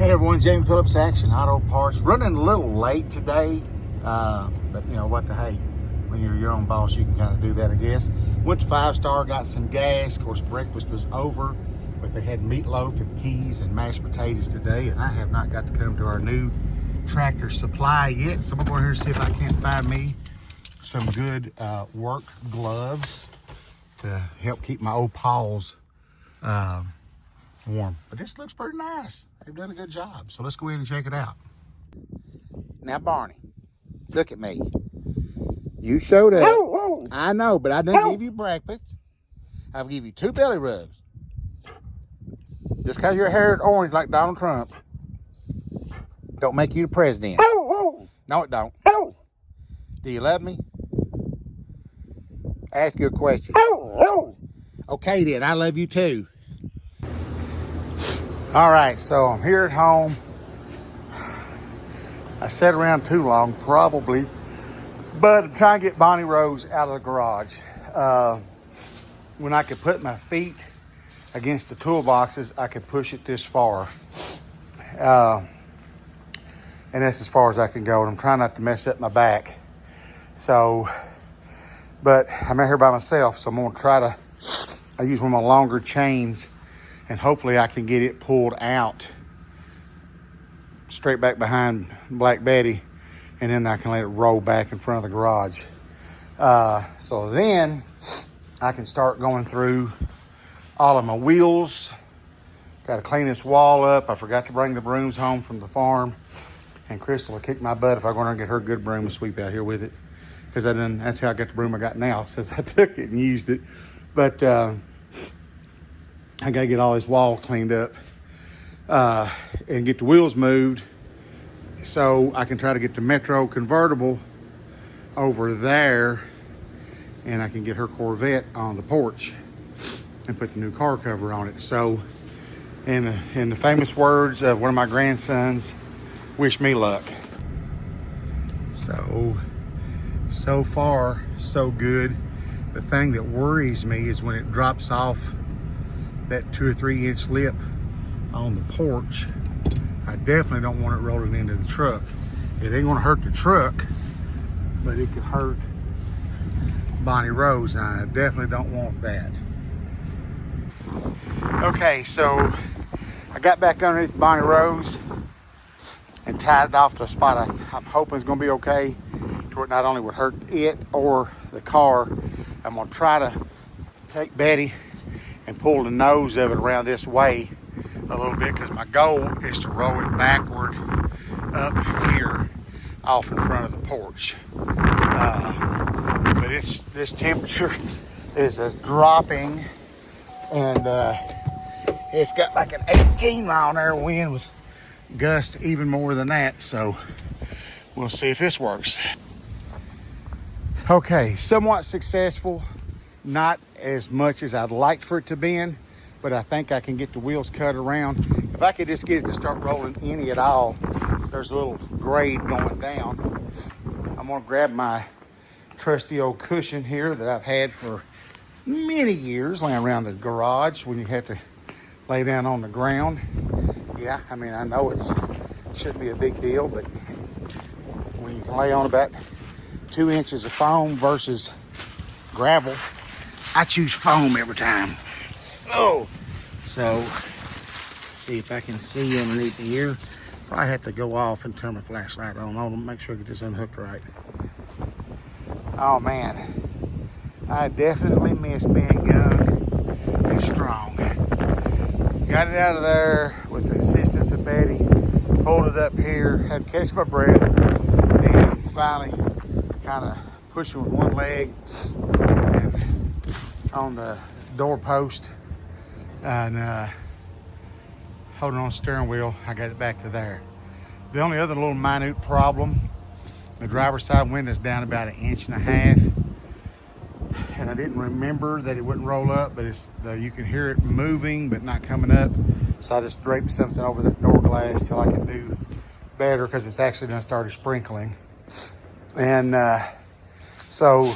Hey everyone, Jamie Phillips, Action Auto Parts. Running a little late today, but you know what the hey, when you're your own boss, you can kind of do that, I guess. Went to 5 Star, got some gas. Of course, breakfast was over, but they had meatloaf and peas and mashed potatoes today, and I have not got to come to our new Tractor Supply yet. So I'm going to go in here and see if I can't find me some good work gloves to help keep my old paws warm. But this looks pretty nice. They've done a good job. So let's go in and check it out. Now, Barney, look at me. You showed up. I know, but I didn't give you breakfast. I'll give you 2 belly rubs. Just because your hair is orange like Donald Trump don't make you the president. No, it don't. Do you love me? Ask you a question. Okay, then. I love you, too. All right, so I'm here at home. I sat around too long, probably, but I'm trying to get Bonnie Rose out of the garage. When I could put my feet against the toolboxes, I could push it this far. And that's as far as I can go. And I'm trying not to mess up my back. So, but I'm out here by myself, so I'm gonna try to, I use one of my longer chains, and hopefully I can get it pulled out straight back behind Black Betty, and then I can let it roll back in front of the garage. So then I can start going through all of my wheels. Got to clean this wall up. I forgot to bring the brooms home from the farm, and Crystal will kick my butt if I go in there and get her good broom and sweep out here with it, because that's how I got the broom I got now, since I took it and used it. But I gotta get all this wall cleaned up and get the wheels moved so I can try to get the Metro convertible over there, and I can get her Corvette on the porch and put the new car cover on it. So in the famous words of one of my grandsons, wish me luck. So far so good. The thing that worries me is when it drops off that 2 or 3 inch lip on the porch. I definitely don't want it rolling into the truck. It ain't gonna hurt the truck, but it could hurt Bonnie Rose, and I definitely don't want that. Okay, so I got back underneath Bonnie Rose and tied it off to a spot I'm hoping is gonna be okay, to where it not only would hurt it or the car. I'm gonna try to take Betty and pull the nose of it around this way a little bit, because my goal is to roll it backward up here off in front of the porch. But this temperature is dropping, and it's got like an 18-mile-an-hour wind with gusts even more than that. So we'll see if this works. Okay, somewhat successful. Not as much as I'd like for it to be in, but I think I can get the wheels cut around. If I could just get it to start rolling any at all, there's a little grade going down. I'm gonna grab my trusty old cushion here that I've had for many years, laying around the garage when you have to lay down on the ground. Yeah, I mean, I know it shouldn't be a big deal, but when you can lay on about 2 inches of foam versus gravel, I choose foam every time. Oh, so see if I can see underneath here. Probably have to go off and turn my flashlight on. I'll make sure I get this unhooked right. Oh man, I definitely miss being young and strong. Got it out of there with the assistance of Betty. Pulled it up here, had to catch my breath, and finally kind of pushing with one leg and on the doorpost and holding on the steering wheel, I got it back to there. The only other little minute problem, the driver's side window's down about 1.5 inches, and I didn't remember that it wouldn't roll up, but you can hear it moving but not coming up. So I just draped something over that door glass till I can do better, because it's actually done started sprinkling. And so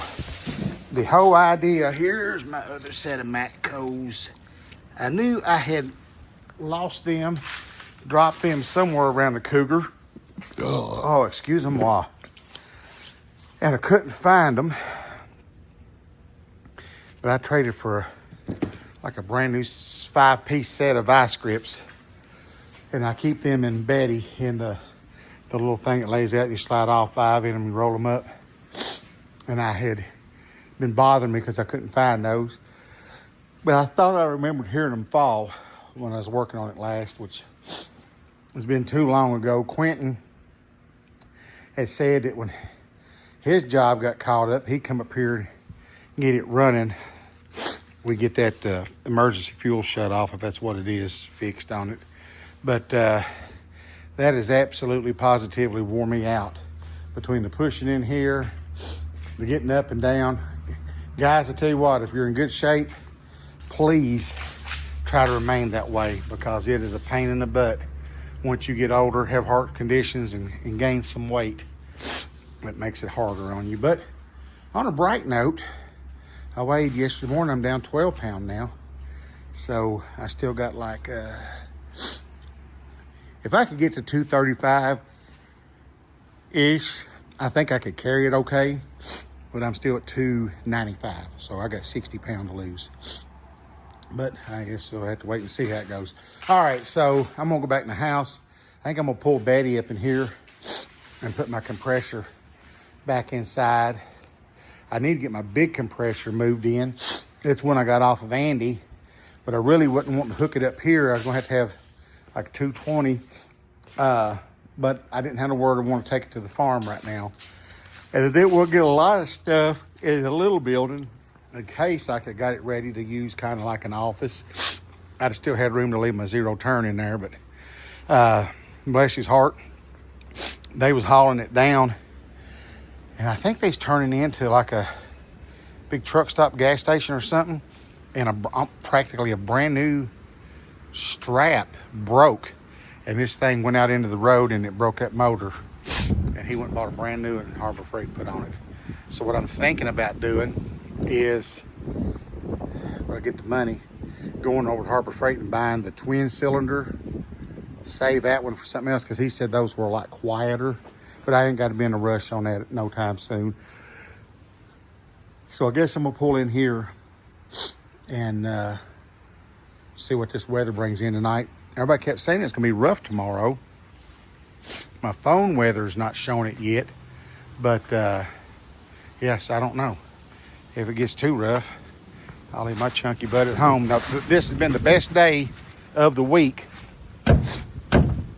the whole idea, here's my other set of Matcos. I knew I had lost them dropped them somewhere around the cougar. Oh, excuse them, moi. And I couldn't find them. But I traded for like a brand new 5-piece set of vice grips. And I keep them in Betty in the little thing that lays out. And you slide all 5 in them and roll them up. And I had been bothering me because I couldn't find those. But I thought I remembered hearing them fall when I was working on it last, which has been too long ago. Quentin had said that when his job got caught up, he'd come up here and get it running. We get that emergency fuel shut off, if that's what it is, fixed on it. But that has absolutely positively wore me out between the pushing in here, the getting up and down. Guys, I tell you what, if you're in good shape, please try to remain that way, because it is a pain in the butt once you get older, have heart conditions, and gain some weight. It makes it harder on you. But on a bright note, I weighed yesterday morning. I'm down 12 pounds now. So I still got like, if I could get to 235-ish, I think I could carry it okay. But I'm still at 295. So I got 60 pounds to lose. But I guess we'll have to wait and see how it goes. All right, so I'm gonna go back in the house. I think I'm gonna pull Betty up in here and put my compressor back inside. I need to get my big compressor moved in. It's one I got off of Andy, but I really wouldn't want to hook it up here. I was gonna have to have like 220, but I didn't have a word. I want to take it to the farm right now. And then we'll get a lot of stuff in a little building in case I could got it ready to use kind of like an office. I'd still had room to leave my zero turn in there, but bless his heart, they was hauling it down, and I think they's turning into like a big truck stop gas station or something, and practically a brand new strap broke, and this thing went out into the road and it broke that motor, and he went and bought a brand new and Harbor Freight put on it. So what I'm thinking about doing is, when I get the money, going over to Harbor Freight and buying the twin cylinder, save that one for something else, because he said those were a lot quieter, but I ain't got to be in a rush on that no time soon. So I guess I'm gonna pull in here and see what this weather brings in tonight. Everybody kept saying it's gonna be rough tomorrow. My phone weather's not showing it yet, but yes, I don't know. If it gets too rough, I'll leave my chunky butt at home. Now, this has been the best day of the week,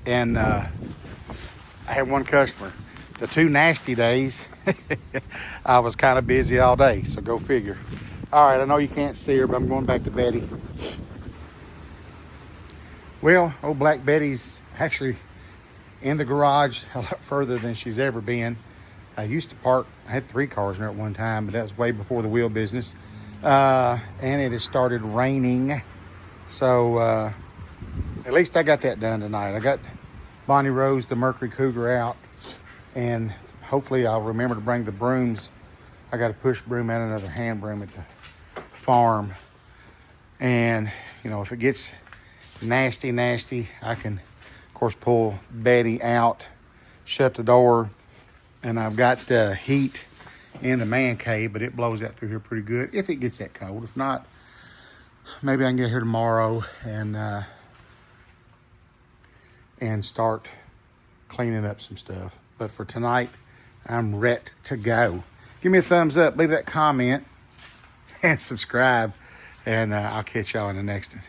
and I had one customer. The 2 nasty days, I was kind of busy all day, so go figure. All right, I know you can't see her, but I'm going back to Betty. Well, old Black Betty's actually in the garage a lot further than she's ever been. I used to park, I had 3 cars in there at one time, but that was way before the wheel business. And it has started raining. So at least I got that done tonight. I got Bonnie Rose, the Mercury Cougar, out, and hopefully I'll remember to bring the brooms. I got a push broom and another hand broom at the farm. And, you know, if it gets nasty, I can, of course, pull Betty out, shut the door, and I've got heat in the man cave, but it blows out through here pretty good if it gets that cold. If not, maybe I can get here tomorrow and start cleaning up some stuff. But for tonight, I'm ready to go. Give me a thumbs up, leave that comment, and subscribe, and I'll catch y'all in the next one.